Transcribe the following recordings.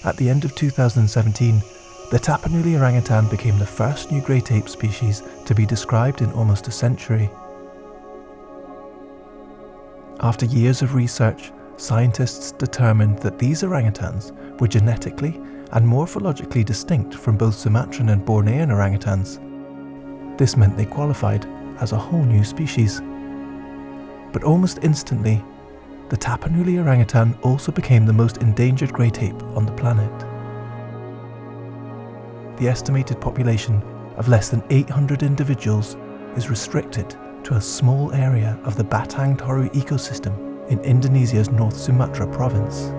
At the end of 2017, the Tapanuli orangutan became the first new great ape species to be described in almost a century. After years of research, scientists determined that these orangutans were genetically and morphologically distinct from both Sumatran and Bornean orangutans. This meant they qualified as a whole new species. But almost instantly, the Tapanuli orangutan also became the most endangered great ape on the planet. The estimated population of less than 800 individuals is restricted to a small area of the Batang Toru ecosystem in Indonesia's North Sumatra province.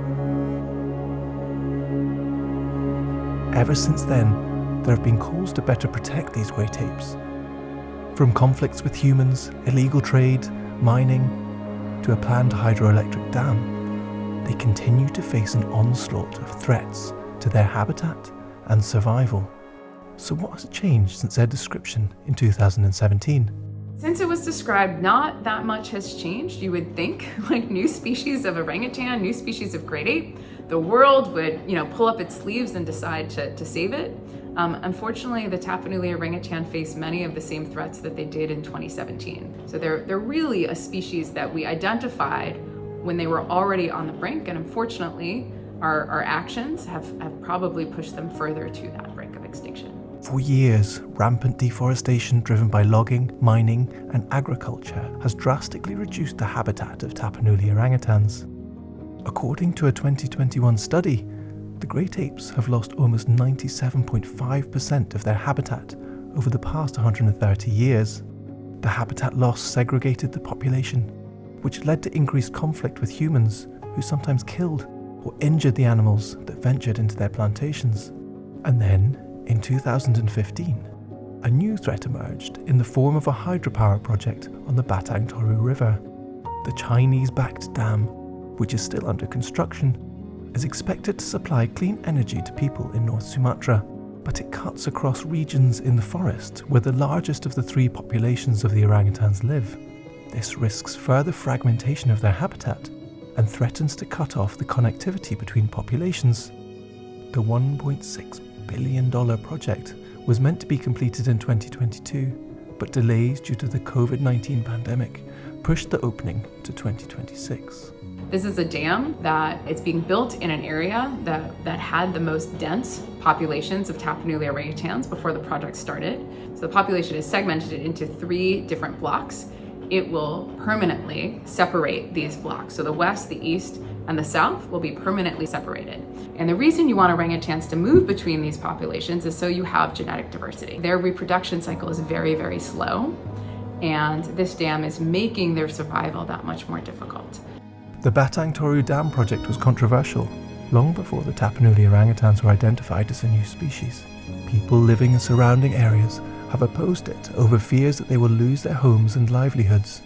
Ever since then, there have been calls to better protect these great apes. From conflicts with humans, illegal trade, mining, to a planned hydroelectric dam, they continue to face an onslaught of threats to their habitat and survival. So what has changed since their description in 2017? Since it was described, not that much has changed. You would think, like new species of orangutan, new species of great ape, the world would, pull up its sleeves and decide to save it. Unfortunately, the Tapanuli orangutan face many of the same threats that they did in 2017. So they're really a species that we identified when they were already on the brink, and unfortunately, our actions have probably pushed them further to that brink of extinction. For years, rampant deforestation driven by logging, mining, and agriculture has drastically reduced the habitat of Tapanuli orangutans. According to a 2021 study, the great apes have lost almost 97.5% of their habitat over the past 130 years. The habitat loss segregated the population, which led to increased conflict with humans who sometimes killed or injured the animals that ventured into their plantations. And then, in 2015, a new threat emerged in the form of a hydropower project on the Batang Toru River. The Chinese-backed dam, which is still under construction, is expected to supply clean energy to people in North Sumatra, but it cuts across regions in the forest where the largest of the three populations of the orangutans live. This risks further fragmentation of their habitat and threatens to cut off the connectivity between populations. The $1.6 billion project was meant to be completed in 2022, but delays due to the COVID-19 pandemic pushed the opening to 2026. This is a dam that it's being built in an area that had the most dense populations of Tapanuli orangutans before the project started. So the population is segmented into 3 different blocks. It will permanently separate these blocks. So the west, the east, and the south will be permanently separated. And the reason you want orangutans to move between these populations is so you have genetic diversity. Their reproduction cycle is very, very slow, and this dam is making their survival that much more difficult. The Batang Toru Dam project was controversial, long before the Tapanuli orangutans were identified as a new species. People living in surrounding areas have opposed it over fears that they will lose their homes and livelihoods.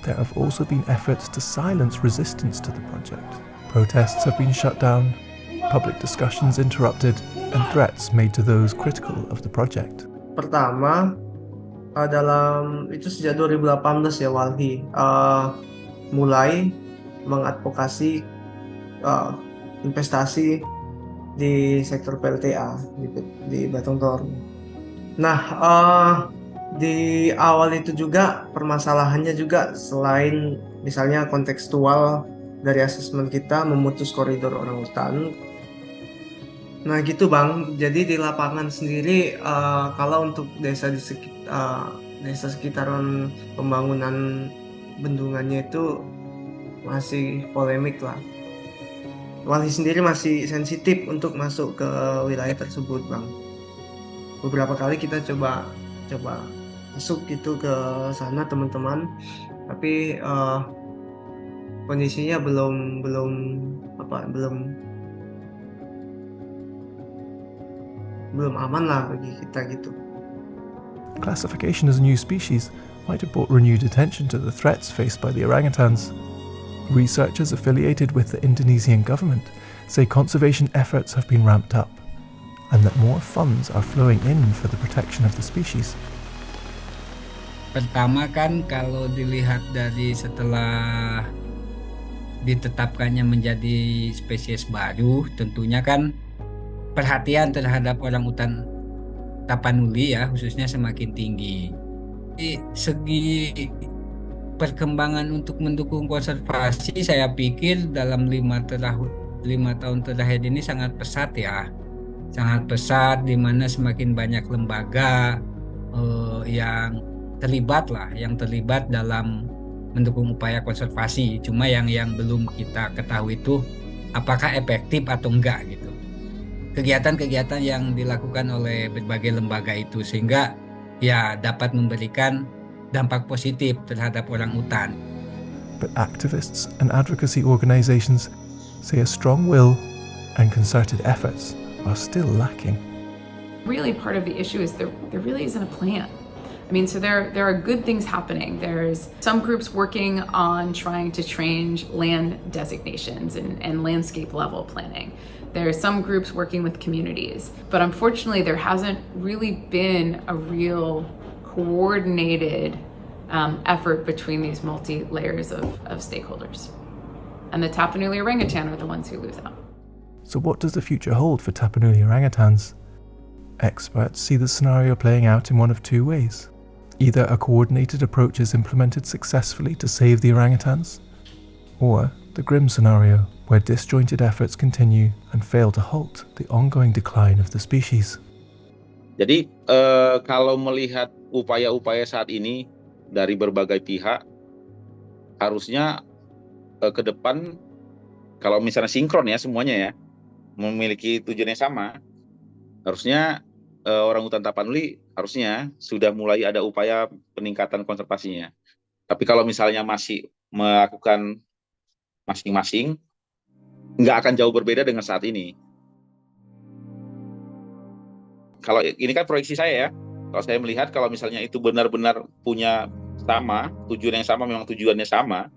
There have also been efforts to silence resistance to the project. Protests have been shut down, public discussions interrupted, and threats made to those critical of the project. Pertama, dalam itu sejak 2018 ya Walhi mulai mengadvokasi investasi di sektor PLTA di Batang Toru. Nah, di awal itu juga permasalahannya juga selain misalnya kontekstual dari asesmen kita memutus koridor orangutan. Nah gitu Bang, jadi di lapangan sendiri kalau untuk desa sekitaran pembangunan bendungannya itu masih polemik lah. Walhi sendiri masih sensitif untuk masuk ke wilayah tersebut Bang. Beberapa kali kita coba masuk gitu ke sana teman-teman, tapi kondisinya belum aman lah bagi kita gitu. Classification as a new species might have brought renewed attention to the threats faced by the orangutans. Researchers affiliated with the Indonesian government say conservation efforts have been ramped up and that more funds are flowing in for the protection of the species. Pertama kan kalau dilihat dari setelah ditetapkannya menjadi spesies baru, tentunya kan perhatian terhadap orangutan Tapanuli ya khususnya semakin tinggi. Di segi perkembangan untuk mendukung konservasi, saya pikir dalam 5 tahun terakhir ini sangat pesat ya, sangat pesat, di mana semakin banyak lembaga yang terlibat dalam mendukung upaya konservasi. Cuma yang belum kita ketahui itu apakah efektif atau enggak gitu. Kegiatan-kegiatan yang dilakukan oleh berbagai lembaga itu sehingga ya dapat memberikan dampak positif terhadap orangutan. But activists and advocacy organizations say a strong will and concerted efforts are still lacking. Really, part of the issue is there really isn't a plan. I mean, so there are good things happening. There's some groups working on trying to change land designations and landscape level planning. There are some groups working with communities, but unfortunately there hasn't really been a real coordinated effort between these multi-layers of stakeholders. And the Tapanuli orangutan are the ones who lose out. So what does the future hold for Tapanuli orangutans? Experts see the scenario playing out in one of two ways. Either a coordinated approach is implemented successfully to save the orangutans, or the grim scenario where disjointed efforts continue and fail to halt the ongoing decline of the species. Jadi kalau melihat upaya-upaya saat ini dari berbagai pihak, harusnya ke depan kalau misalnya sinkron ya semuanya ya, memiliki tujuan yang sama, harusnya orangutan Tapanuli harusnya sudah mulai ada upaya peningkatan konservasinya. Tapi kalau misalnya masih melakukan masing-masing, nggak akan jauh berbeda dengan saat ini. Kalau ini kan proyeksi saya ya, kalau saya melihat kalau misalnya itu benar-benar punya sama, tujuan yang sama, memang tujuannya sama,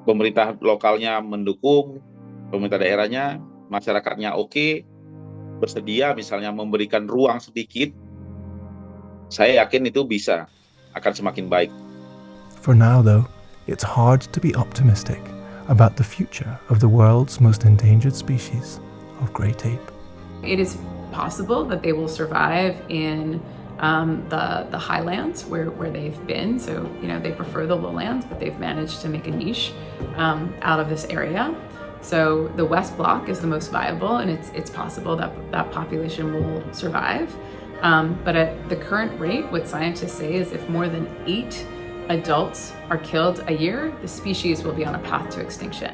pemerintah lokalnya mendukung, pemerintah daerahnya, masyarakatnya oke, bersedia misalnya memberikan ruang sedikit, saya yakin itu akan semakin baik. For now though, it's hard to be optimistic about the future of the world's most endangered species of great ape. It is possible that they will survive in the highlands where they've been. So, they prefer the lowlands, but they've managed to make a niche out of this area. So the West Block is the most viable, and it's possible that that population will survive. But at the current rate, what scientists say is if more than 8 adults are killed a year, the species will be on a path to extinction.